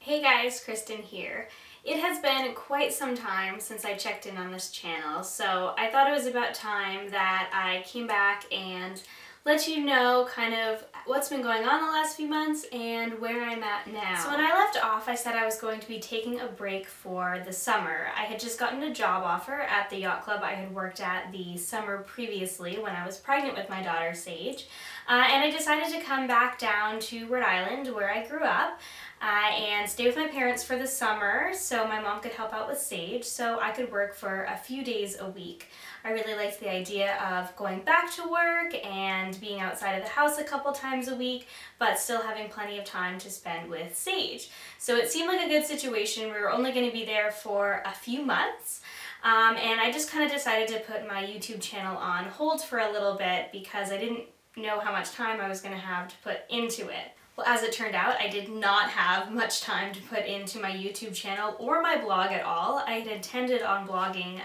Hey guys, Kristen here. It has been quite some time since I checked in on this channel, so I thought it was about time that I came back and let you know kind of what's been going on the last few months and where I'm at now. So when I left off, I said I was going to be taking a break for the summer. I had just gotten a job offer at the yacht club I had worked at the summer previously when I was pregnant with my daughter Sage, and I decided to come back down to Rhode Island where I grew up and stay with my parents for the summer so my mom could help out with Sage so I could work for a few days a week. I really liked the idea of going back to work and being outside of the house a couple times a week, but still having plenty of time to spend with Sage. So it seemed like a good situation. We were only going to be there for a few months. And I just kind of decided to put my YouTube channel on hold for a little bit because I didn't know how much time I was going to have to put into it. Well, as it turned out, I did not have much time to put into my YouTube channel or my blog at all. I had intended on blogging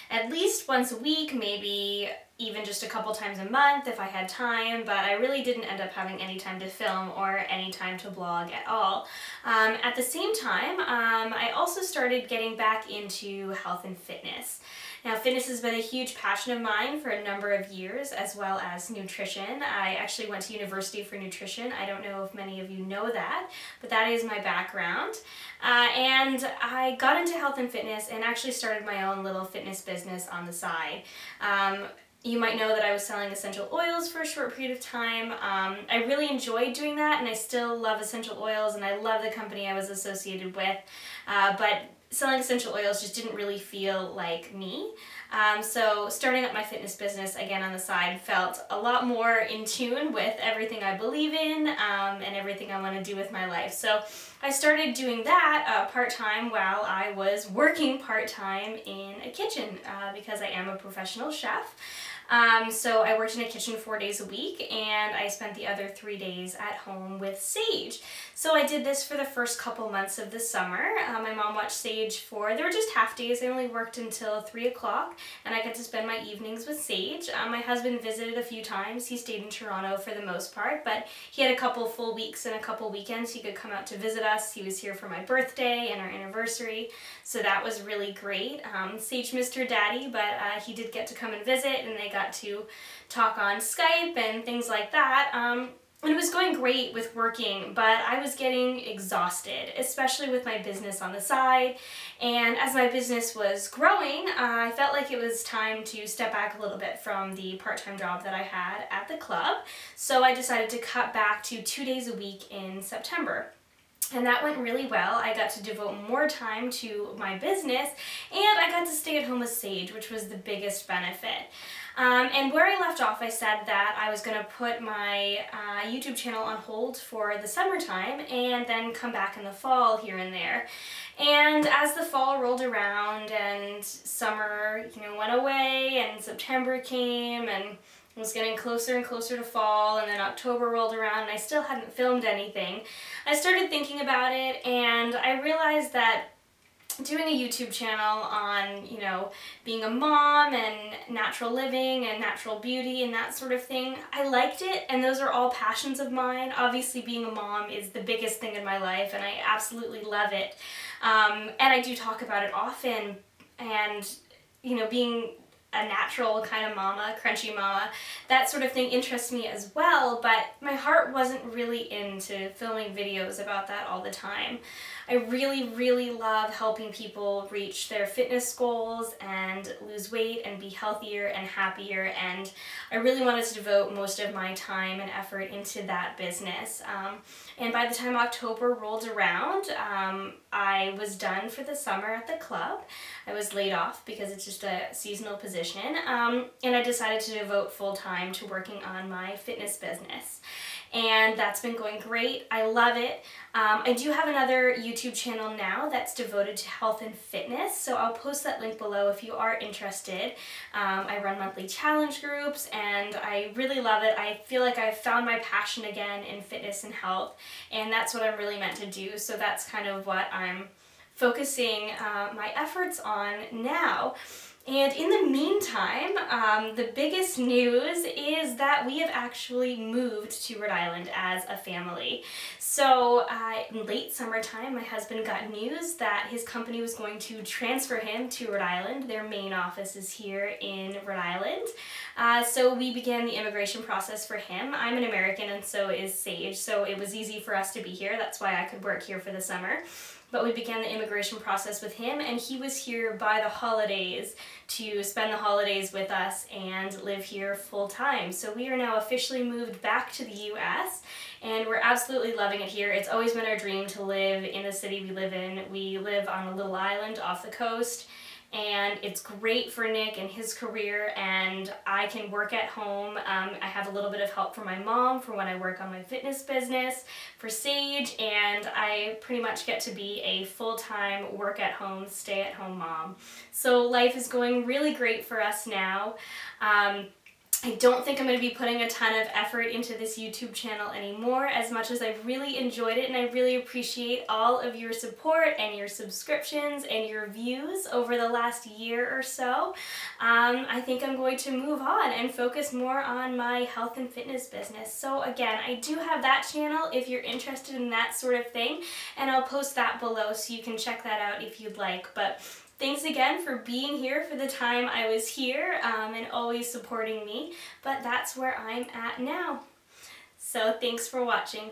at least once a week, maybe even just a couple times a month if I had time, but I really didn't end up having any time to film or any time to blog at all. At the same time, I also started getting back into health and fitness. Now, fitness has been a huge passion of mine for a number of years, as well as nutrition. I actually went to university for nutrition. I don't know if many of you know that, but that is my background. And I got into health and fitness and actually started my own little fitness business on the side. You might know that I was selling essential oils for a short period of time. I really enjoyed doing that, and I still love essential oils, and I love the company I was associated with, but selling essential oils just didn't really feel like me. So starting up my fitness business again on the side felt a lot more in tune with everything I believe in and everything I want to do with my life. So I started doing that part-time while I was working part-time in a kitchen because I am a professional chef. So I worked in a kitchen 4 days a week, and I spent the other 3 days at home with Sage. So I did this for the first couple months of the summer. My mom watched Sage they were just half days. I only worked until 3 o'clock, and I got to spend my evenings with Sage. My husband visited a few times. He stayed in Toronto for the most part, but he had a couple full weeks and a couple weekends he could come out to visit us. He was here for my birthday and our anniversary, so that was really great. Sage missed her daddy, but he did get to come and visit, and they got to talk on Skype and things like that. And it was going great with working, but I was getting exhausted, especially with my business on the side. And as my business was growing, I felt like it was time to step back a little bit from the part-time job that I had at the club. So I decided to cut back to 2 days a week in September. And that went really well. I got to devote more time to my business, and I got to stay at home with Sage, which was the biggest benefit. And where I left off, I said that I was going to put my YouTube channel on hold for the summertime and then come back in the fall here and there. And as the fall rolled around and summer, went away and September came and it was getting closer and closer to fall, and then October rolled around and I still hadn't filmed anything, I started thinking about it, and I realized that doing a YouTube channel on, being a mom and natural living and natural beauty and that sort of thing, I liked it, and those are all passions of mine. Obviously being a mom is the biggest thing in my life, and I absolutely love it. And I do talk about it often, and, being a natural kind of mama, crunchy mama, that sort of thing interests me as well, but my heart wasn't really into filming videos about that all the time. I really, really love helping people reach their fitness goals and lose weight and be healthier and happier, and I really wanted to devote most of my time and effort into that business. And by the time October rolled around, I was done for the summer at the club. I was laid off because it's just a seasonal position, and I decided to devote full time to working on my fitness business. And that's been going great. I love it. I do have another YouTube channel now that's devoted to health and fitness, so I'll post that link below if you are interested. I run monthly challenge groups, and I really love it. I feel like I've found my passion again in fitness and health, and that's what I'm really meant to do, so that's kind of what I'm focusing my efforts on now. And in the meantime, the biggest news is that we have actually moved to Rhode Island as a family. So in late summertime, my husband got news that his company was going to transfer him to Rhode Island. Their main office is here in Rhode Island. So we began the immigration process for him. I'm an American and so is Sage, so it was easy for us to be here. That's why I could work here for the summer. But we began the immigration process with him, and he was here by the holidays to spend the holidays with us and live here full time. So we are now officially moved back to the US, and we're absolutely loving it here. It's always been our dream to live in the city we live in. We live on a little island off the coast, and it's great for Nick and his career, and I can work at home. I have a little bit of help from my mom for when I work on my fitness business, for Sage, and I pretty much get to be a full-time work-at-home, stay-at-home mom. So life is going really great for us now. I don't think I'm going to be putting a ton of effort into this YouTube channel anymore, as much as I've really enjoyed it, and I really appreciate all of your support and your subscriptions and your views over the last year or so. I think I'm going to move on and focus more on my health and fitness business. So again, I do have that channel if you're interested in that sort of thing, and I'll post that below so you can check that out if you'd like. But thanks again for being here for the time I was here and always supporting me, but that's where I'm at now. So thanks for watching.